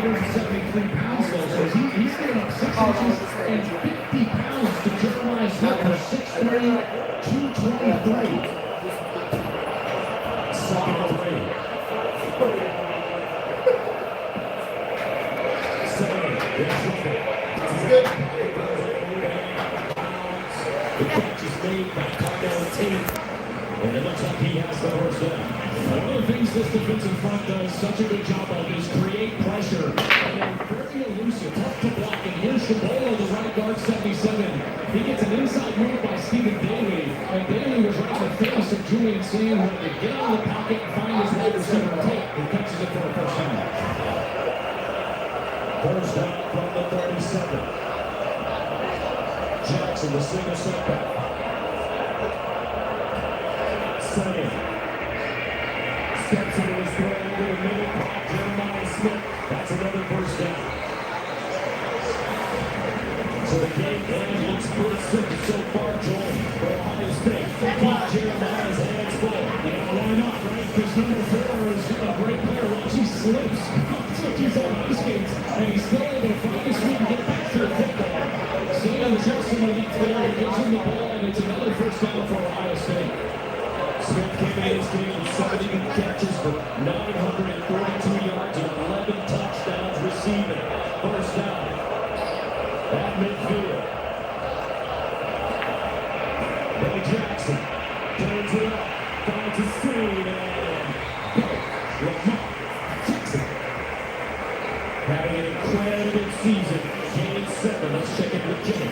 173 pounds, though, so he's given up 6 inches and 50 pounds to Jeremiah Smith for 6'3", 223. Second and 3. The catch is made by Cardell Tate, and it looks like he has the first down. One of the things this defensive front does such a good job of is create pressure, and they're very elusive, tough to block, and here's Shabola, the right guard, 77. He gets an inside move by Stephen Daly, and Daly was right in the face of Julian Sandwood to get out of the pocket and find his wide receiver Tate, who catches it for a first down. First down from the 37. Jackson, the single setback. Second. Steps into his throw into the middle. Jeremiah Smith. That's another first down. So the game plan looks pretty simple so far, Joel. For Ohio State, keep Jeremiah's hands full. Yeah, why not, right? Because number 4 is a great player. Once he slips, looks like he's on ice skates, and he's still able to find his feet and get back to the football. Sam Jackson when he's there, he gives him the ball, and it's another first down for Ohio State. Smith came in this game with 70 catches for 942 yards and 11 touchdowns receiving. First down at midfield. Billy Jackson turns it up, finds a screen, and Lamar Jackson having an incredible season. Game 7. Let's check in with Jimmy.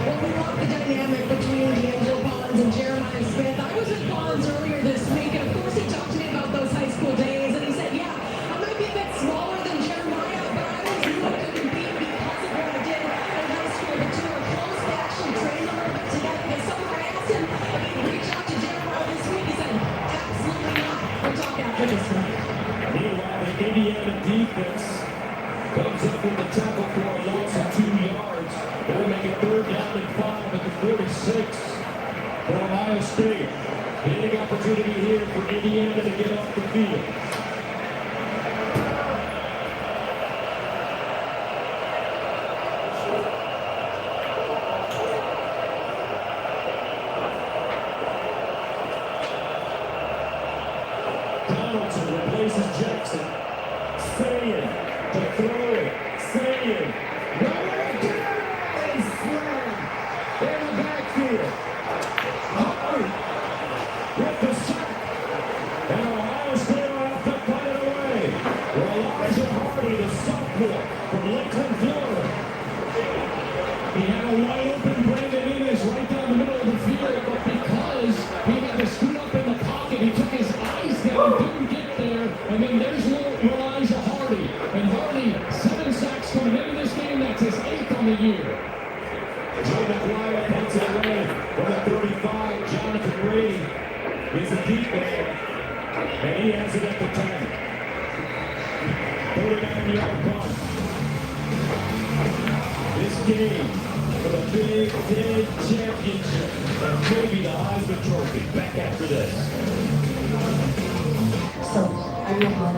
Well, we love the dynamic between D'Angelo Bonds and Jeremiah Smith. I was with Bonds earlier this week, and of course he talked to me about those high school days, and he said, yeah, I might be a bit smaller than Jeremiah, but I always knew I could compete because of what I did in high school. The two were close. They actually trained a little bit together. Because someone asked him if he'd reach out to Jeremiah this week. He said, absolutely not. We'll talk after this one. Meanwhile, the Indiana defense comes up with the tackle for a loss of 2 yards. They'll make it 3rd down and 5 at the 46 for Ohio State. Big opportunity here for Indiana to get off the field. Donaldson replaces Jackson. Saying to throw it. Saying. In the backfield. Hardy with the sack. And Ohio State will have to put it away. Elijah Hardy, the sophomore from Lakeland, Florida. He had a wide open Brandon Innes right down the middle of the field, but because he had to scoot up in the pocket, he took his eyes down, didn't get there, and then there's Elijah Hardy. And Hardy, 7 sacks coming into this game. That's his 8th on the year. Joe McGuire punts it away from the 35. Jonathan Brady is a deep man, and he has it at the 10. 39-yard punt. This game for the Big Ten Championship and maybe the Heisman Trophy. Back after this. So, I know how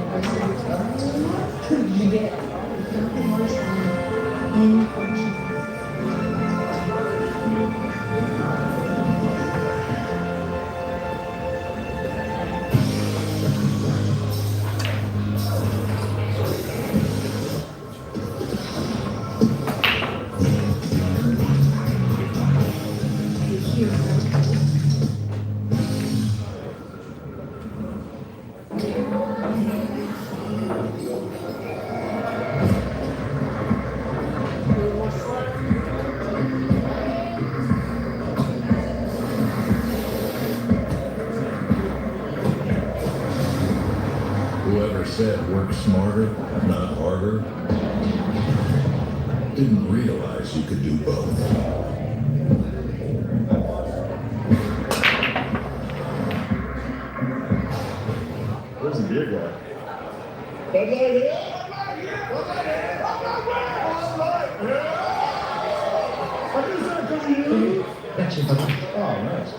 you get nothing more time in function. Whoever said work smarter, not harder, didn't realize you could do both. Where's the beer guy? That's your buddy. Oh, nice.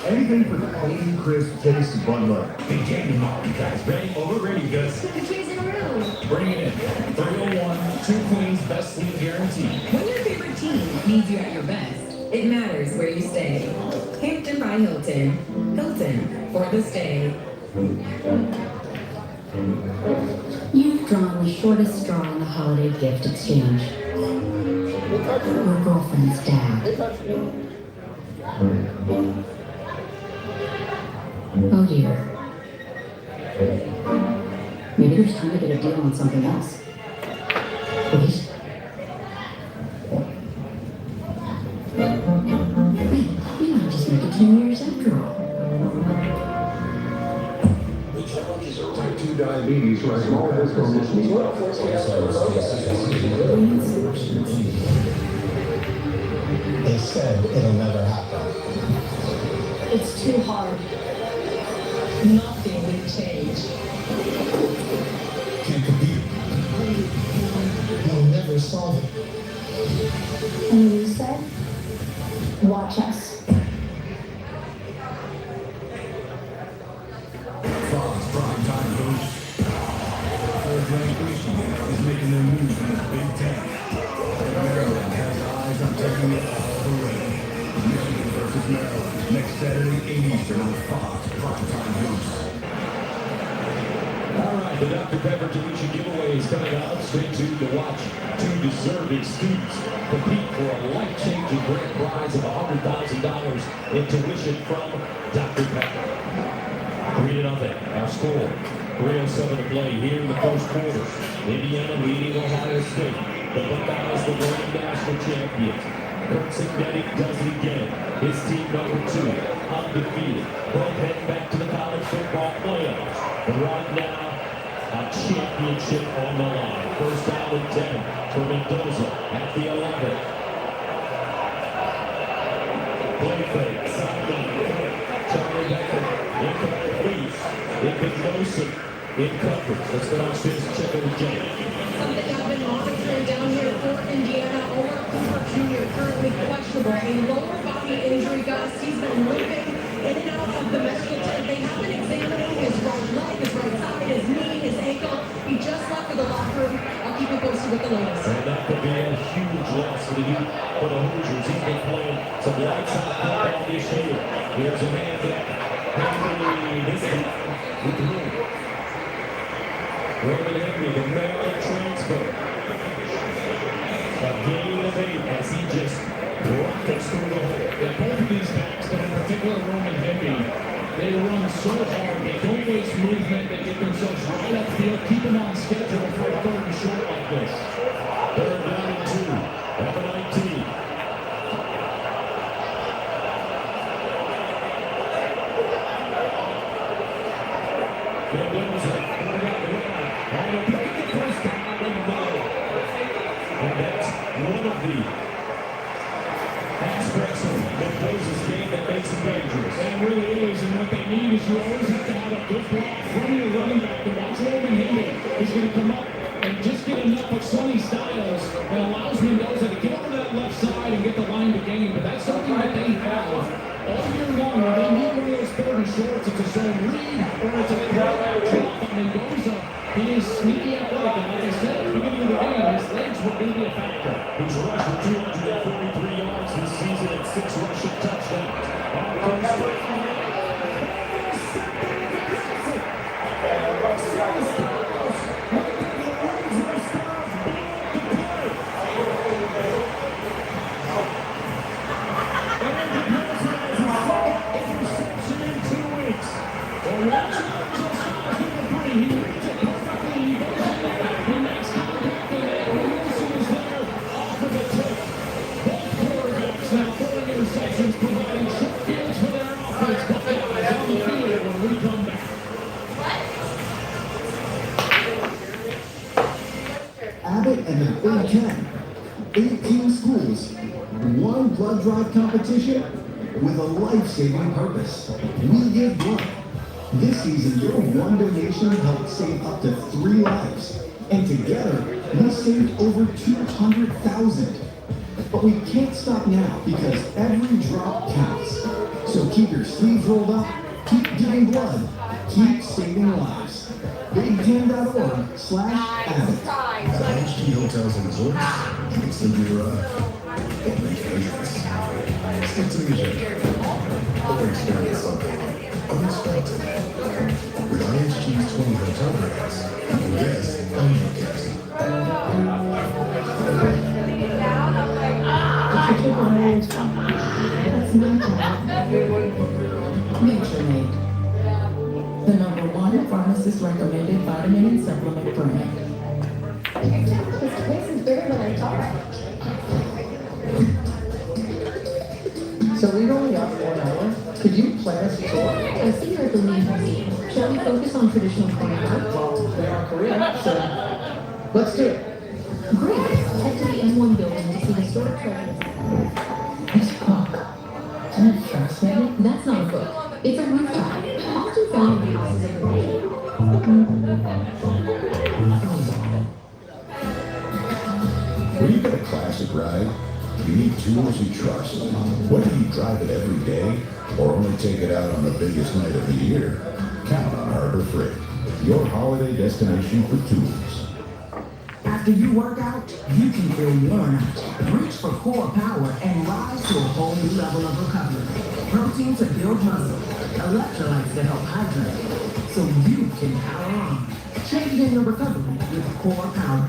Anything for the clean, crisp taste of Bud Light. Big game tomorrow, you guys. Ready? Oh, we're ready, Gus. 2 trees in a row. Bring it in. 301, 2 queens, best sleep guarantee. When your favorite team needs you at your best, it matters where you stay. Hampton by Hilton. Hilton for the stay. You've drawn the shortest straw in the holiday gift exchange. Your girlfriend's dad. Oh dear. Maybe there's time to get a deal on something else. Please? Wait, you might just make it 10 years after all. Type 2 diabetes right now. They said it'll never happen. It's too hard. Nothing will change. Can't compete. They'll never solve it. And you said, watch us. Fox primetime boost. Third-ranked Michigan is making their move in the Big Ten. Maryland has eyes on taking it all the way. Michigan versus Maryland next Saturday, 8 Eastern on Fox primetime boost. All right, the Dr. Pepper tuition giveaway is coming up. Stay tuned to watch 2 deserving students compete for a life-changing grand prize of $100,000 in tuition from Dr. Pepper. 3-0. Our score. 3:07 to play here in the first quarter. Indiana leading Ohio State. The Buckeyes, the reigning national champions. Kurt Cignetti does it again. His team number 2, undefeated. Both heading back to the college football playoffs. But right now, a championship on the line. First down and 10 for Mendoza at the 11. Play fake, sideline, Charlie Becker, incomplete. Mendoza in coverage. Let's go downstairs and check in with Jay. Something I've been monitoring down here for Indiana. Omar Cooper Jr. currently questionable. A lower body injury, Gus. He's been moving in and out of the medical tent. They have been examining his right leg, his right side, his knee, his ankle. He just left for the locker room. I'll keep you posted with the latest. And that could be a huge loss for the youth, for the Hoosiers. He's been playing some lights out football this year. Here's a man that Henry, this time, he threw. Roman Henry, the Maryland transfer. A gain of 8 as he just rockets through the hole. Yeah, both of these backs, but in particular Roman Henry, they run so hard, they don't waste movement, they get themselves right upfield, keep them on schedule for a 3rd and short like this. 3rd down and 2 at the 19. Mendoza, and a break the first down and goal. And that's one of the aspects of Mendoza's game that makes him dangerous. And it really is, and what they need is you always have to have a good block from your running back to watch Roman Henry is going to come up and just get enough of Sonny Styles that allows Mendoza to get over that left side and get the line to gain. But that's something that they have all year long. When they need one of those 3rd and shorts, it's a zone read or it's a drop on Mendoza. He is sneaky athletic, and like I said at the beginning of the game, his legs were going to be a factor. He's rushed for 243 yards this season and 6 rushing touchdowns. On comes Abbott and the Big Ten. 18 schools, one blood drive competition with a life-saving purpose. We give blood. This season, your one donation helped save up to 3 lives. And together, we saved over 200,000. But we can't stop now because every drop counts. So keep your sleeves rolled up, keep giving blood, keep saving lives. BigTen.org/Abbott. HG Hotels and Resorts. It's the new make entrance. Stick to the agenda. Or experience something unexpected. With IHG's 20 hotel brands, you can guess how you guess. That's not Nature Made. The #1 pharmacist recommended vitamin and supplement brand. This place is bigger than I thought. So we've only got 1 hour. Could you plan us a tour? I secretly believe me. Shall we focus on traditional Korean art? Well, they are Korean, so let's do it. Great. Head to the M1 building to see historic treasures. This book. Isn't it fascinating? That's not a book. It's a rooftop. Often found in houses of the day. When you get a classic ride, you need tools you trust. Whether you drive it every day or only take it out on the biggest night of the year, count on Harbor Freight, your holiday destination for tools. After you work out, you can feel worn out. Reach for core power and rise to a whole new level of recovery. Protein to build muscle, electrolytes to help hydrate, so you can power on. Change in your recovery with core power.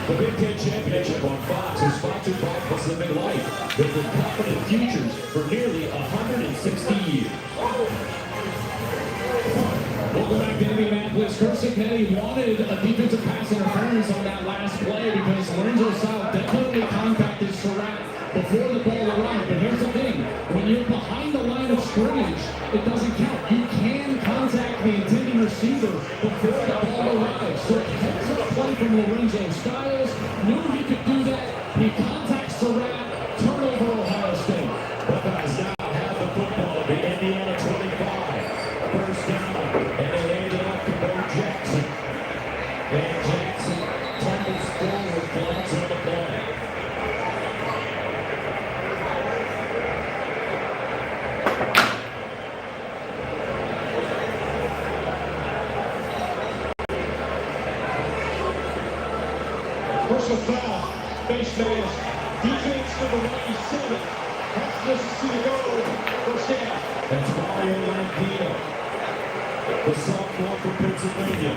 The Big Ten Championship on Fox is sponsored by Pacific Life. They've been confident futures for nearly 160 years. Welcome back to Indianapolis. Kirsten Petty wanted a defensive pass interference on that last play because Lorenzo South definitely contacted Surratt before the ball arrived. But here's the thing. When you're behind the line of scrimmage, it doesn't count. You can contact the intending receiver before the ball arrives. So here's a play from Lorenzo Styles. Knew he could do that. He contacts Surratt. Turnover, Ohio State. Buckeyes now have the football at the Indiana 25. First down, and they hand it off to Bo Jackson. And Jackson tumbles forward, flags on the play. Personal foul, face mask, defense number 97. That's Mississippi to go, first down. That's Mario Lampieno, the sophomore from Pennsylvania.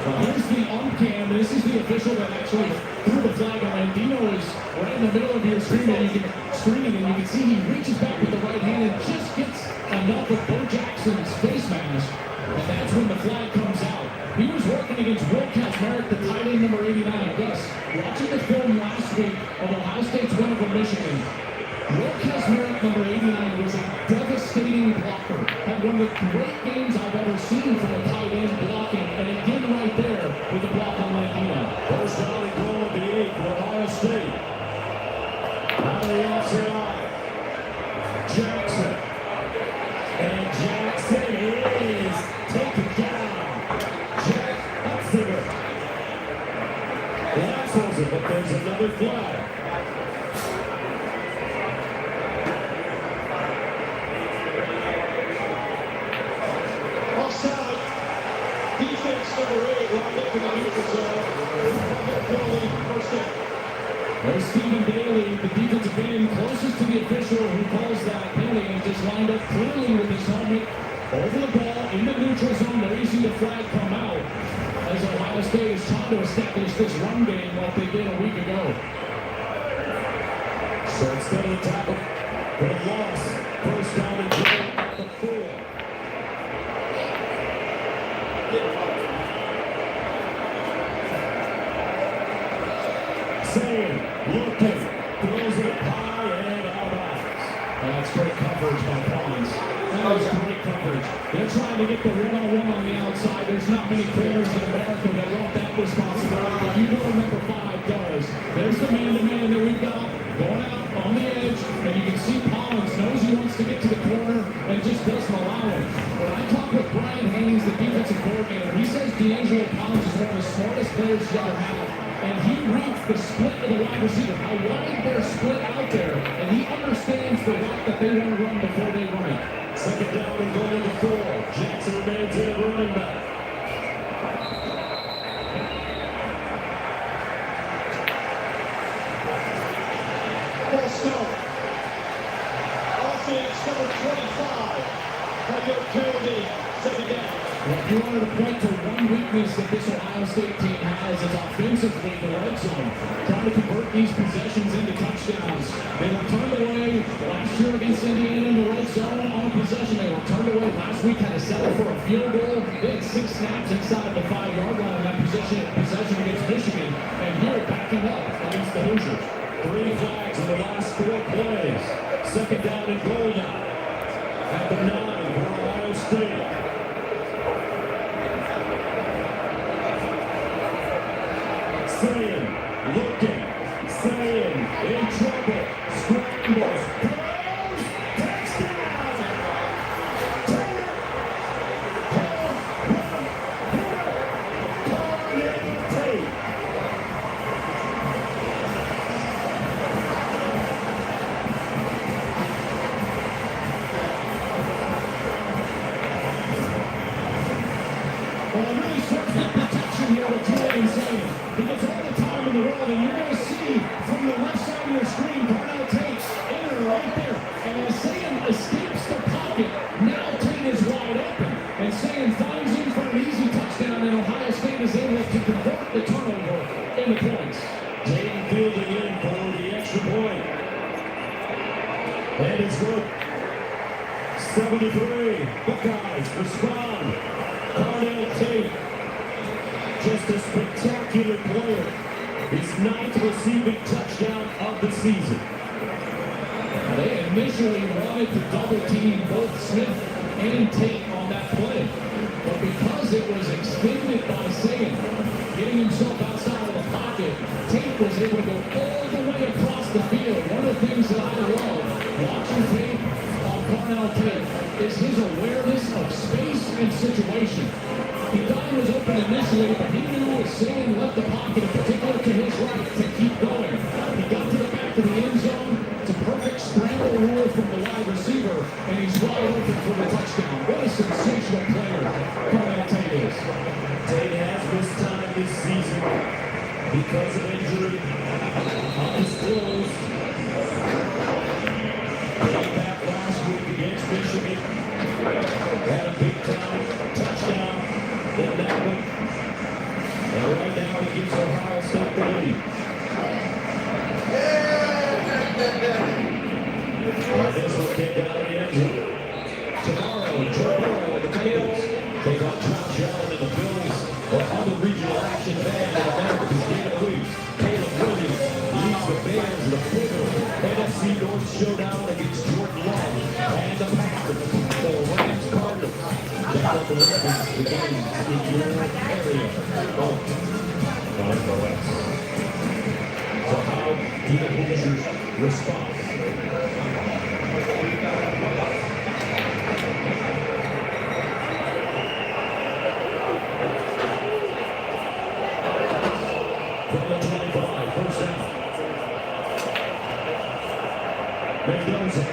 Here's the cam. This is the official that actually threw the flag on Landino is right in the middle of your screen, and you can see he reaches back with the right hand and just gets enough of Bo Jackson's face mask, and that's when the flag comes out. He was working against Will Kazmarek, the tight end number 89. Yes, watching the film last week of Ohio State's win over Michigan, Will Kazmarek, number 89, was a devastating blocker. Had one of the great games I've ever seen from a tight end blocking, and again right there with the block on Landino. First down and goal at the 8 for Ohio State. Out of the outside, Jackson. And Jackson is taken down. Jack Hutzinger. Lassles it, but there's another flag. Offside. Defense number 8 lined up in the neutral zone. Penalty, first down. There's Stephen Bailey, the defensive end, closest to the official who calls that penalty, and just lined up clearly with his helmet over the ball in the neutral zone. There you see the flag come out as Ohio State is trying to establish this run game like they did a week ago. So instead of the tackle for the loss, first down and goal at the 4. Same, looking, throws it high and out of bounds. That's great coverage by Collins. That was great coverage. coverage. They're trying to get the one-on-one on the outside. There's not many corners in America that want that responsibility, but you know what number 5 does. There's the man-to-man that we've got going out on the edge, and you can see Collins knows he wants to get to the corner and just doesn't allow it. When I talk with Brian Haynes, the defensive coordinator, he says D'Angelo Collins is one of the smartest players he's ever had. And he reads the split of the wide receiver, how wide they're split out there, and he understands the route that they want to run before they run it. Second down and goal to 4. Jackson remains in running back. Ball stone. Offense number 25. Michael Kennedy, second down. Well, if you wanted to point to one weakness that this Ohio State team has, it's offensively the red zone. Trying to convert these possessions into touchdowns. They were turned away last year against Indiana in the red zone on a possession. They were turned away last week, had to settle for a field goal. They had 6 snaps inside the 5-yard line on that possession against Michigan. And here, backing up against the Hoosiers. 3 flags in the last 4 plays. Second down and goal now. At the 9 for Ohio State. Saying, looking, saying, in trouble, scrambles, throws, touchdown! Well, it really starts with protection here with Julian Saying. He gets all the time in the world, and you're going to see from the left side of your screen, Darnell Tate's in there right there. And as Saying escapes the pocket, now Tate is wide open. And Saying finds him for an easy touchdown, and Ohio State is able to convert the turnover into points. Tate fielding in for the extra point. And it's good. 73. Buckeyes respond. Darnell Tate, just a spectacular player. His 9th receiving touchdown of the season. They initially wanted to double team both Smith and Tate on that play. But because it was extended by Saying, getting himself outside of the pocket, Tate was able to go all the way across the field. One of the things that I love watching Tate on Darnell Tate is his awareness of space and situation. He thought he was open initially, but he knew as Saying left the pocket, in particular to his right, to keep going. He got to the back of the end zone. It's a perfect scramble rule from the wide receiver, and he's wide open for the touchdown. What a sensational player Darnell Tate is. Tate has missed time this season because of injury. Undisclosed. Came back last week against Michigan. Had a big time touchdown in that one. And right now he gives Ohio State the lead. And this will kick out of the end zone. Tomorrow, Joe Burrow and the Bengals take on Josh Allen and the Bills. Or other regional action band in America's Game of the Week. Caleb Williams leads the Bears in the pivotal NFC North showdown against Jordan Love and the Packers. The Rams Cardinals. Check out the records, the games in your area. So how do the Hoosiers respond? From the 25, first down. Mendoza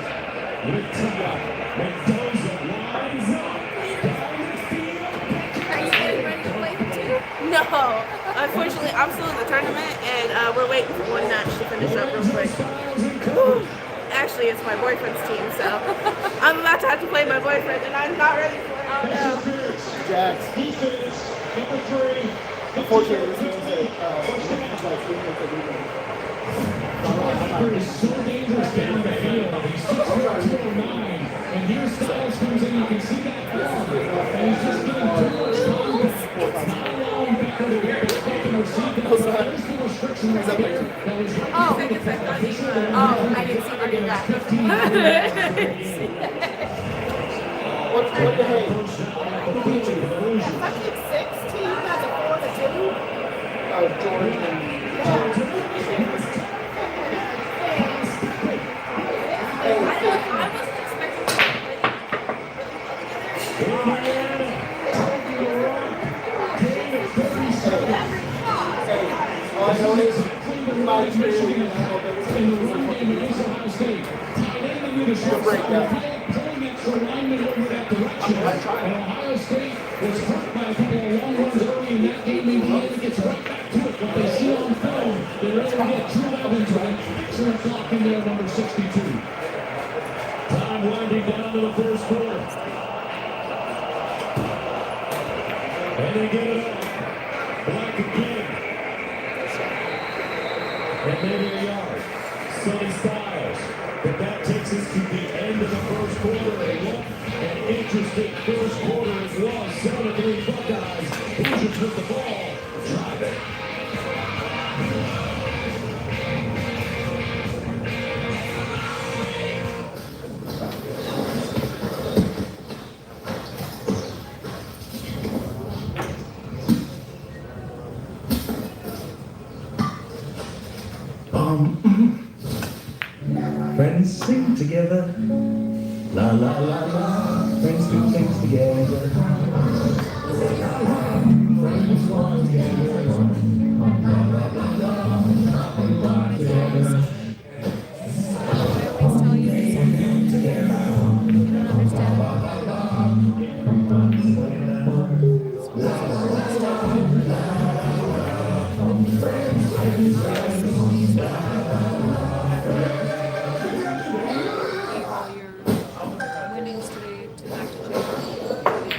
with Tia. Mendoza lines up. Down the field. Are you getting ready to play for 2? No. Unfortunately, I'm still in the tournament, and we're waiting for one match to finish up real quick. Woo. Actually, it's my boyfriend's team, so I'm about to have to play my boyfriend, and I'm not ready for it. Oh, no. Jax. Defense, number 3. Unfortunately, this means that Walker is so dangerous down the field. He's 6'209", and here Styles comes in. You can see that arm, and he's just getting too much contact. Not allowing Becker to get back up and receive that. There's the restriction right there. That was right Oh, I didn't see her do that. Fucking 16 has a 4-2. Oh, Georgia. All I know is my experience break that. Ohio State was hurt by a couple of long runs early in that game. Indiana gets right back to it. What they see on film, they're able to get true out into it. Excellent block in there, number 62. Time winding down to the first quarter. And they get it up. Black again. And maybe a yard. Sonny Styles. But that takes us to the end of the first quarter. An interesting first quarter as well. 7-3 Buckeyes. Hoosiers with the ball. Drive it. Friends sing together. La la la la. Friends do things together. Friends walk together. La la la la. They walk together. I always tell you this. I don't understand. Winnings today to back to jail.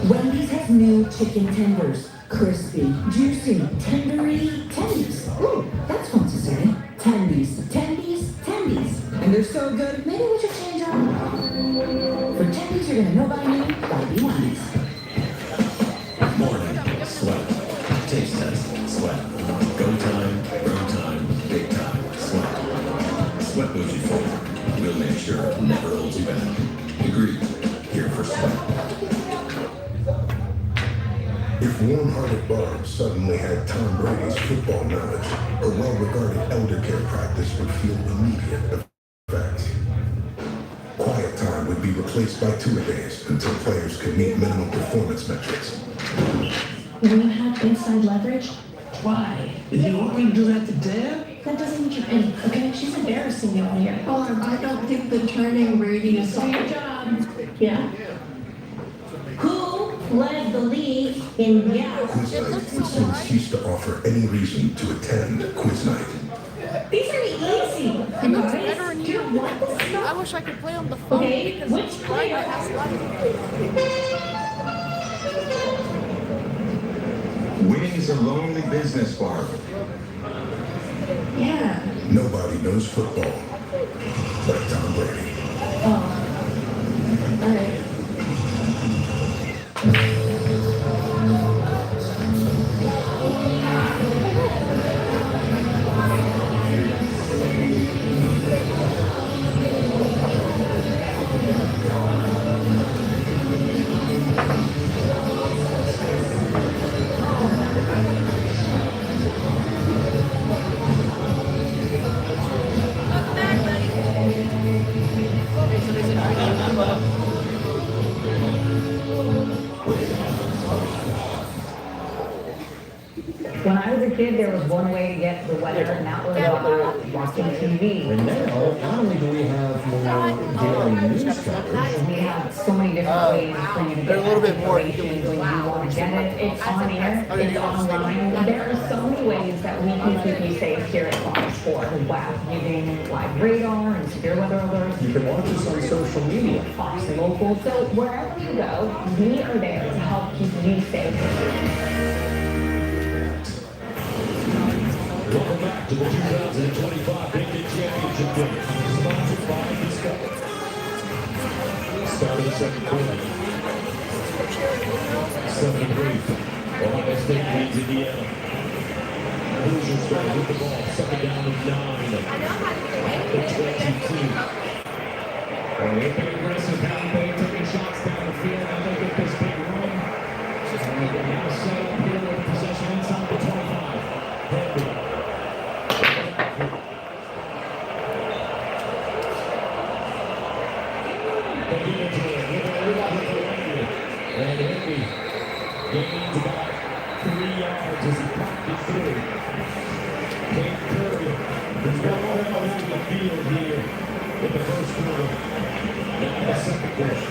Wendy's has new chicken tenders. Crispy, juicy, tendery, tendies. Ooh, that's fun to say. Tendies, tendies, tendies. And they're so good, maybe we should change our name. For tendies you're gonna know by name, gotta be Wendy's. Morning, sweat. Taste test, sweat. Go time, road time, big time, sweat. Sweat moves you forward. We'll make sure it never holds you back. Agreed. Here for sweat. If warm-hearted Barb suddenly had Tom Brady's football knowledge, her well-regarded elder care practice would feel immediate effects. Quiet time would be replaced by two-a-days until players could meet minimum performance metrics. When you have inside leverage, Why? Did you want me to do that to Deb? that doesn't mean you're in, okay? She's embarrassing me over here. Barb, I don't think the turning radius Do your job. Yeah. Who led the league in yes? Quiz night students used to offer any reason to attend quiz night. These are easy. It looks better in Do here. you want this stuff? I wish I could play on the phone Okay, because which this player? driver has life. Winning is a lonely business, Barb. Yeah. Nobody knows football like Tom Brady. Oh. All right. When I was a kid, there was one way to get the weather, and that was watching TV. And now, not only do we have more daily news coverage, We have so many different ways for you to get a little bit more information when you want to get it. It's on air, it's online. There are so many ways that we can keep you safe here at Fox 4. Wow, using live radar and severe weather alerts. you can watch us on social media. Fox Local. So wherever you go, we are there to help keep you safe. Welcome back to the 2025 Big Ten Championship game. Sponsored by Discovery. Start of the second quarter. 7-3. Ohio State leads Indiana. Hoosiers going to hit the ball. Second down and 9. The 22. They've been aggressive, haven't they? Taking shots down the field. Now they get this big run. And they now set up here with possession inside the 25. Henry. They get into it with a Landry. And Henry gains about 3 yards as he popped it through. Kate Curry, who's got all that over the field here in the first quarter. Now the second quarter.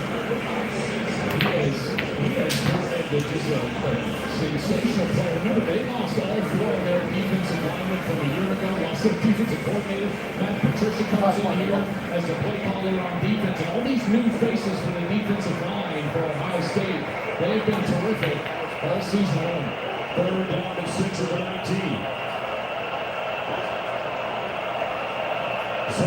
He has turned into just a sensational player. Remember, they lost all 4 of their defensive linemen from a year ago. Lost their defensive coordinator. Matt Patricia comes in here as the play caller on defense. And all these new faces for the defensive line for Ohio State, they have been terrific all season long. Third down and 6 of the 19. So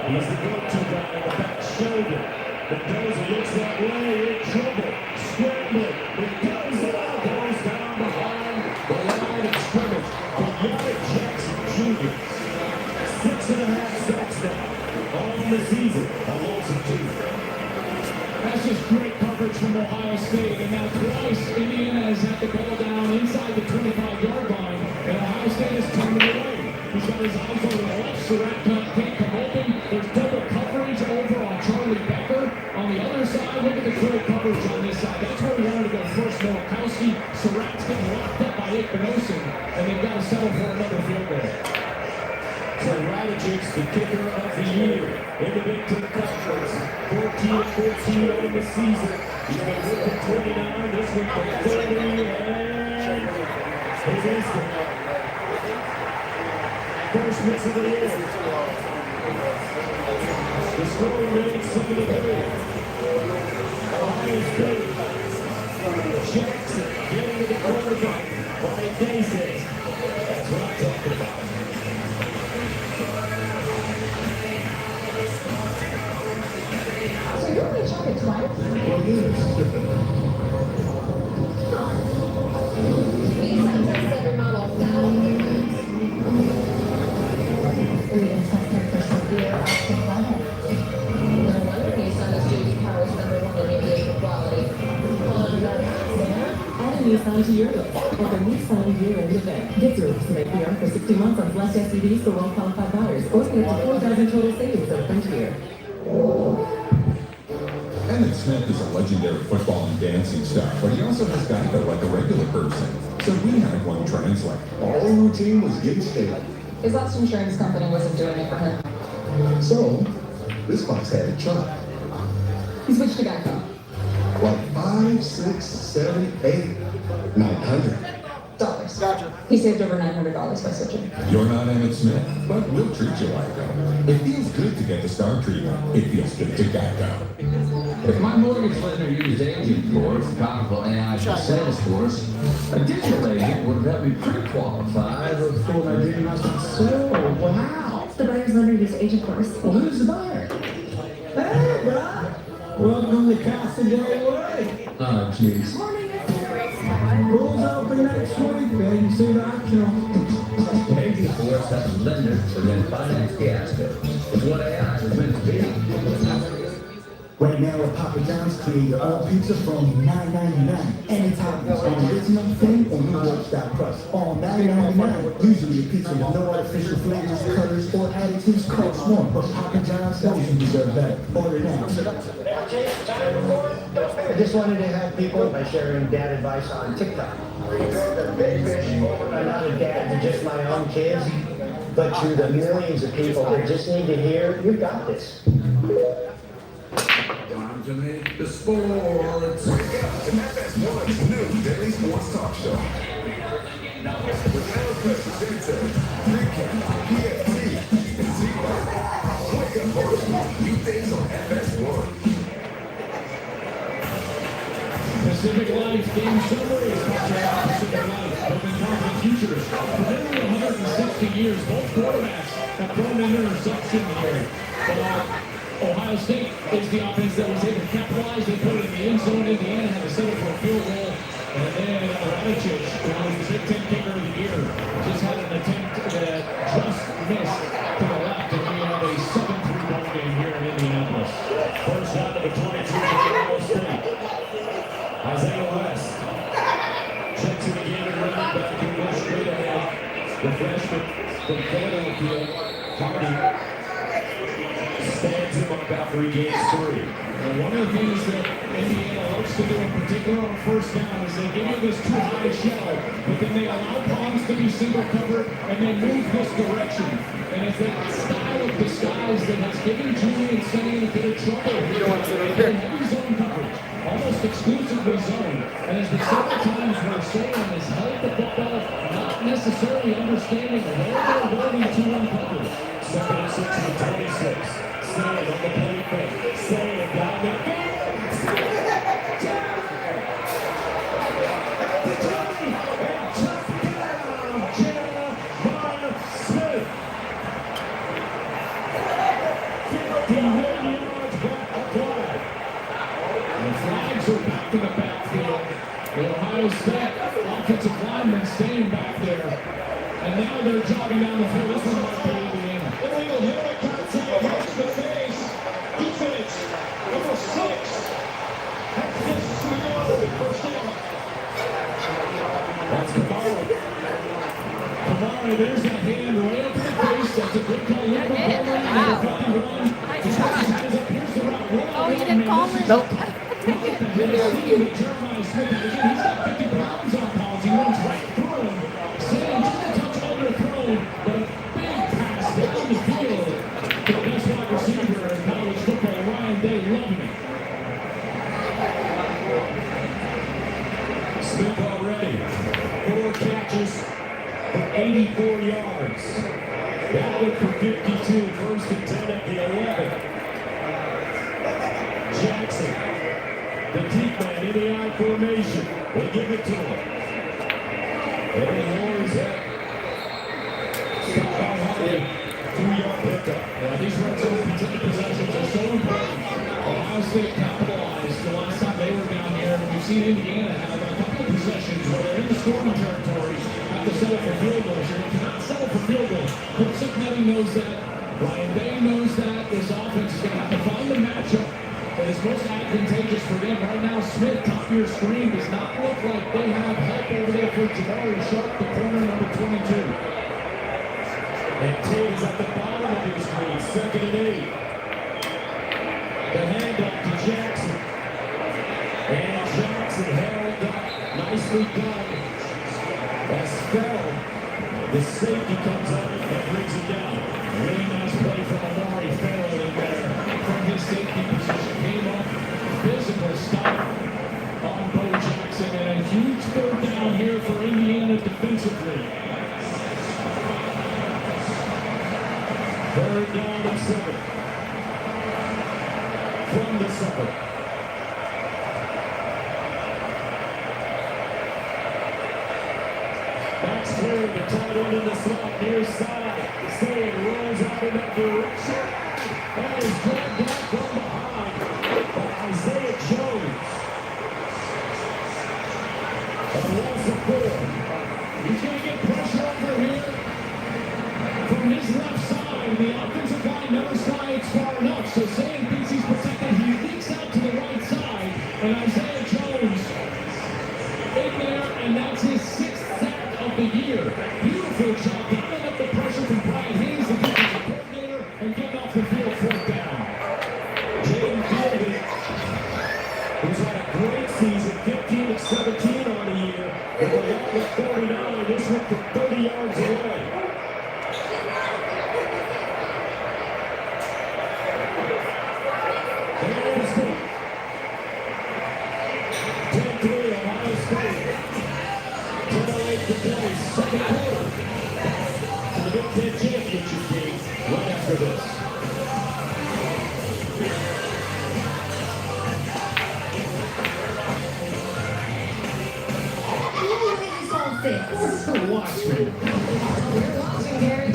he's the go-to guy on the back shoulder. Mendoza looks that way, in trouble, scrambling. Mendoza goes down behind the line of scrimmage for Yannick Jackson Jr. 6.5 sacks now on the season. A loss of 2. That's just great coverage from Ohio State. And now twice, Indiana has had the ball down inside the 25-yard line. And Ohio State has turned it away. He's got his eyes over the left. Surratt can't come open. There's double coverage over on Charlie Becker. On the other side, look at the great coverage on this side. That's where we wanted to go first. Nowakowski. Surratt's getting locked up by Ikbenosin. And they've got to settle for another field goal. So Radicic's the kicker of the year in the Big Ten Conference. 14-14 on the season. He's going to hit the 29. This one for 30. And it is the first miss of the year. The score remains 7-3. Ohio State. Jackson getting to the quarterback. Brian Day says, that's what I'm talking about. So you're only shot at 12? Well, yes. These times I said you're not all down. We didn't test him for severe osteoporosis. No wonder Nissan is JD Power's #1 in aviation quality. Add a Nissan to your list at the Nissan year-end event. Get your lease make PR for 60 months on select SUVs for well-qualified buyers, or get up to $4,000 total savings over Frontier. Emmett Smith is a legendary football and dancing star, but he also has Geico like a regular person. So we had one translate. All routine was reinstated. His last insurance company wasn't doing it for him. So, this box had a chart. He switched to Geico. Like 5, 6, 7, 8, 900. Dollars. Gotcha. He saved over $900 by switching. You're not Emmett Smith, but we'll treat you like that. It feels good to get the star treatment. It feels good to Geico. If my mortgage lender used Agent Force, powerful AI for Salesforce, a digital agent would have me pre-qualified for my dream house. So, wow. The buyer's lender used Agent Force. Well, who's the buyer? Hey, bro! Welcome to Casa Day Way. Oh, jeez. Rules open next week, baby. See the optional. Agent Force has a lender for then finance fiasco. It's what AI is meant to be. Right now at Papa John's, create your own pizza for only $9.99. Anytime it's on original thing or new work-style crust. All $9.99. Usually a pizza with no artificial flavors, colors, or additives costs more. But Papa John's knows you deserve better. Order now. I just wanted to help people by sharing dad advice on TikTok. I'm not a dad to just my own kids, but to the millions of people that just need to hear, you got this. Time to make the sports. FS1's new daily sports talk show. With Euless, Center, Recap, PFT, and Z-Ball. Wake up first. New things on FS1. Pacific Life Game Summary is brought to you by Pacific Life. Open Conference Futures. For nearly 160 years, both quarterbacks have thrown an interception here. But Ohio State is the offense that was able to capitalize. They put it in the end zone. Indiana had to settle for a field goal. And then Radicic, who was the Big Ten kicker of the year, just had an attempt that just missed to the left, and we have a 7-3 ball game here in Indianapolis. First down to the 22 for Ohio State. Isaiah West checks it again and running back to go straight ahead. The freshman from Philadelphia, Hardy, stands him up after he gains 3. And one of the things that Indiana likes to do in particular on first down is they give you this too high shell, but then they allow Pons to be single covered and they move this direction. And it's that style of disguise that has given Julian Sene a bit of trouble. You don't want to sit over there. Heavy zone coverage, almost exclusively zone. And there's been several times where Salem has held the football, not necessarily understanding where they're going to uncover. Second and 6 to 26. Salem on the play fake. Salem down the field. Ohio State offensive linemen staying back there. And now they're jogging down the field. This one might be Indiana. Illegal helmet contact hits the face. Defense, number 6. That's just first down. That's Kamara. Kamara, there's that hand right up in the face. That's a good call. Look at Kamara. Here's the route. Oh, you didn't call it? Nope. Jeremiah Smith, again, he's got 50 pounds on Pons. He runs right through him. Sam just a touch underthrown, but a big pass down the field to the best wide receiver in college football, Ryan Day, loving it. Smith already 4 catches for 84 yards. Gavin for 52, first and 10 at the 11. Jackson, the deep man in the I formation. They give it to him. And he lowers it. Stop by Hardy. 2-yard pickup. Yeah, these red zone possessions are so important. Ohio State capitalized the last time they were down here. And we've seen Indiana have a couple of possessions where they're in the scoring territory, have to settle for field goals. You cannot settle for field goals. Coach Cignetti knows that. Ryan Day knows that. This offense is going to have to find the matchup that is most advantageous for them. Right now, Smith, top of your screen, does not look like they have help over there for Jabari Sharp, the corner number 22. And Tate is at the bottom of your screen, 2nd and 8. The handoff to Jackson. And Jackson held up, nicely done. As Farrell, the safety comes out and brings it down. Really nice play from Amari Farrell in there. From his safety position, came up, physical stop on Bo Jackson, and a huge 3rd down here for Indiana defensively. 3rd down and 7. From the 7. Max clearing the tight end in the slot near side. Say rolls out in that direction. And is dragged back from behind by Isaiah Jones. And loss of 4. He's going to get pressure over here from his left side. The offensive line never slides far enough, so Sam thinks he's protected. He leaks out to the right side, and Isaiah Jones in there, and that's his 6th sack of the year. Beautiful job, dialing up the pressure from Brian Hayes, the defensive coordinator, and getting off the field 4th down. Jaden Gavin, who's had a great season, 15 of 17 on the year, with a long of 49. This one from 30 yards away. Ohio State. 10-3, Ohio State. 10-08 to play, 2nd quarter. To the Big Ten championship game right after this. Watch me. You're watching, Gary.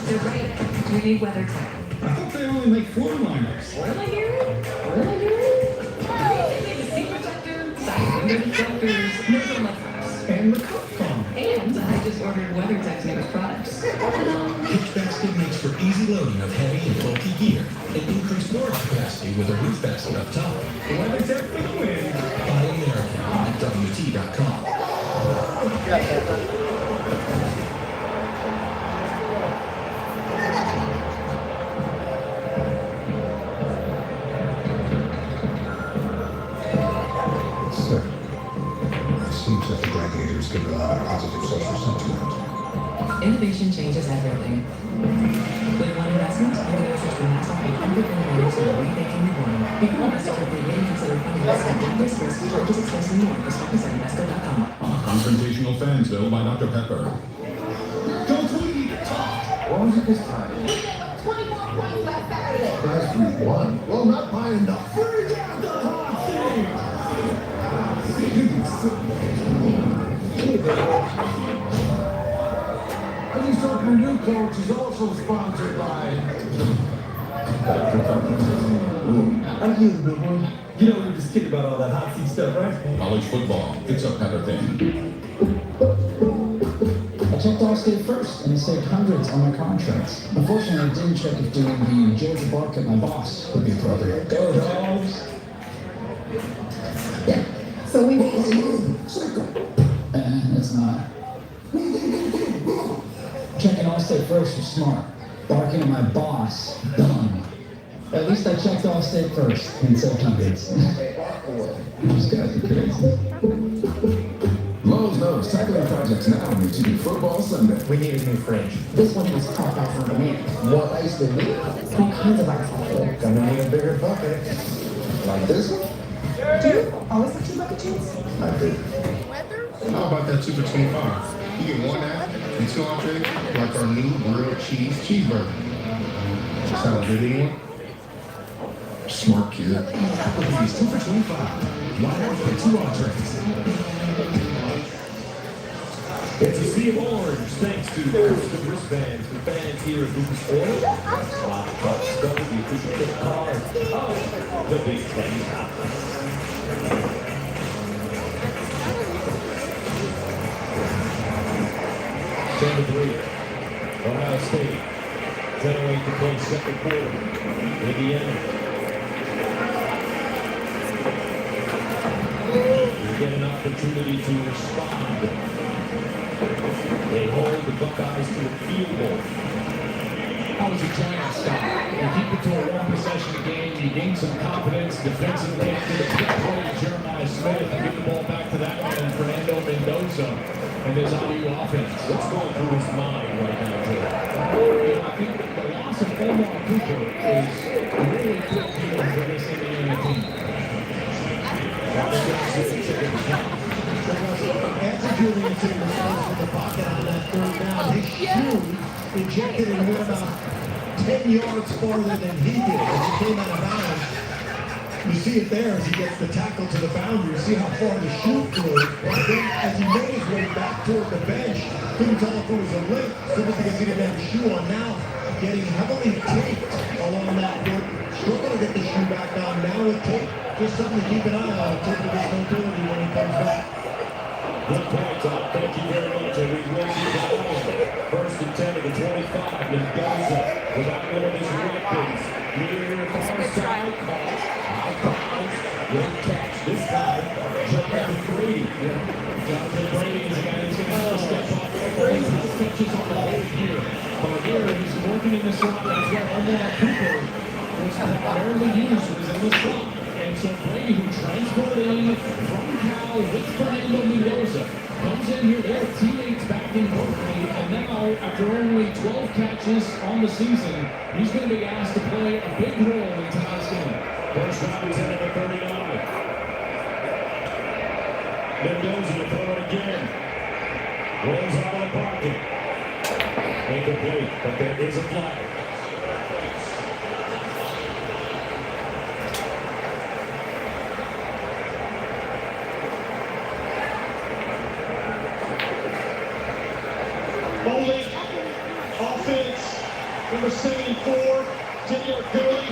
They're right. We need weather tech. I thought they only make floor liners. Really, Gary? Really, Gary? Hey, see protector, side window deflectors, No love house. And the cook phone. And I just ordered WeatherTech's newest products. Hitch basket makes for easy loading of heavy and bulky gear and increased storage capacity with a roof basket up top. WeatherTech for the win. Buy American at WT.com. Sir, it seems that the gladiators give a lot of positive social sentiment. Innovation changes everything. With one investment, Euless has been asked to pay $100 million to rethinking the world. Before investors are beginning to consider Fundraiser, this risk, charges, expense, and more. Prospectus at investor.com. Confrontational Fansville by Dr. Pepper. Go Tweety! What was it this time? 24 points last Saturday. Last week, one. Well, not by enough. Bring out the hot seat. I just hope your new coach is also sponsored by... Thank you, big one. You know, we were just kidding about all that hot seat stuff, right? College football, it's a Pepper thing. I checked Allstate first, and it saved hundreds on my contracts. Unfortunately, I didn't check if doing the Georgia bark at my boss would be appropriate. Go dogs. Yeah. So we made It's not. Checking Allstate first was smart. Barking at my boss, dumb. At least I checked Allstate first and saved hundreds. These guys are crazy. Lowe's knows tackling projects now on TV Football Sunday. We need a new fridge. This one has top ice on demand. What ice do we need? All kinds of ice on it. Gonna need a bigger bucket. Like this one? Do you always have 2 bucket cheese? I do. How about that 2 for $25? You get 1 app and 2 entrees, like our new grilled cheese cheeseburger. Sound good, anyone? Smart kid. Applebee's 2 for $25. 1 app and 2 entrees. It's a sea of orange, thanks to custom wristbands for fans here at Lucas Oil. Slot Tots, the official gift card of the Big Ten Conference. Ten to 3. Ohio State. 10:08 to play second quarter. Indiana. You get an opportunity to respond. They hold the Buckeyes to a field goal. That was a giant stop. You keep it to a 1-possession game. You gain some confidence defensively. After the quick play to Jeremiah Smith and get the ball back to that man, Fernando Mendoza, and his IU offense. What's going through his mind right now, Joe? I think the loss of Omar Cooper is a really big deal for this Indiana team. After Julian Taylor was in the pocket on that third down, his shoe ejected and went about 10 yards farther than he did as he came out of bounds. You see it there as he gets the tackle to the boundary. You see how far the shoe flew. And then as he made his way back toward the bench, couldn't tell if it was a limp simply because he didn't have his shoe on. Now getting heavily taped along that foot. Struggle to get the shoe back on. Now with tape, just something to keep an eye on in terms of his mobility when he comes back. Good point, Tom. Thank you very much. And we will be down. First and 10 to the 25. Mendoza without one of his weapons. Near the far side. Out bounds. Good catch this time. Jonathan Brady. Jonathan Brady is a guy who's going to have to step up. Brady has catches on the whole year. But here he's working in the slot as well. Omar Cooper was primarily used when he was in the slot. And so Brady, who transferred in from Cal with Fernando Mendoza, comes in here. Their teammates back in Berkeley, and now after only 12 catches on the season, he's going to be asked to play a big role in tonight's game. First round is in at the 39. Mendoza to throw it again. Rolls out of the pocket. Incomplete, but there is a flag. Holding, offense, number 74, Junior Gurley,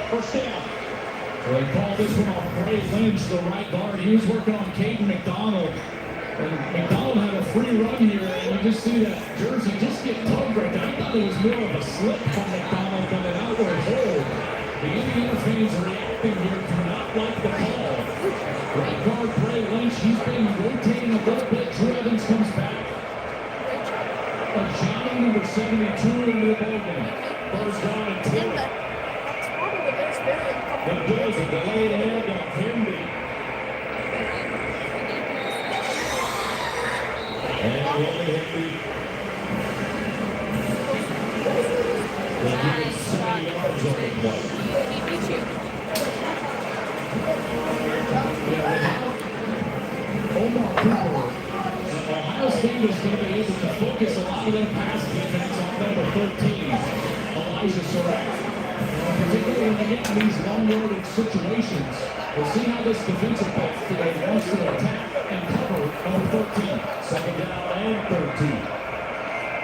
first down. Well, they called this one off Bray Lynch, the right guard. He was working on Caden McDonald. McDonald had a free run here, and you just see that jersey just get tugged right there. I thought it was more of a slip from McDonald than an outward hold. The Indiana fans reacting here do not like the call. Right guard Bray Lynch, he's been rotating a little bit. Drew Evans comes back. Johnny, number 72, into the ballgame. First down and 10. The Bills are delayed hand on Henry. And Willie Henry. Will give it 70 yards on the play. Omar Cooper. Ohio State is going to be able to focus a lot of their pass defense on number 13, Elijah Surratt. Particularly when they get in these long-loaded situations, we'll see how this defensive back today wants to attack and cover number 13. Second down and 13.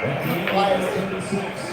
At the end of 36.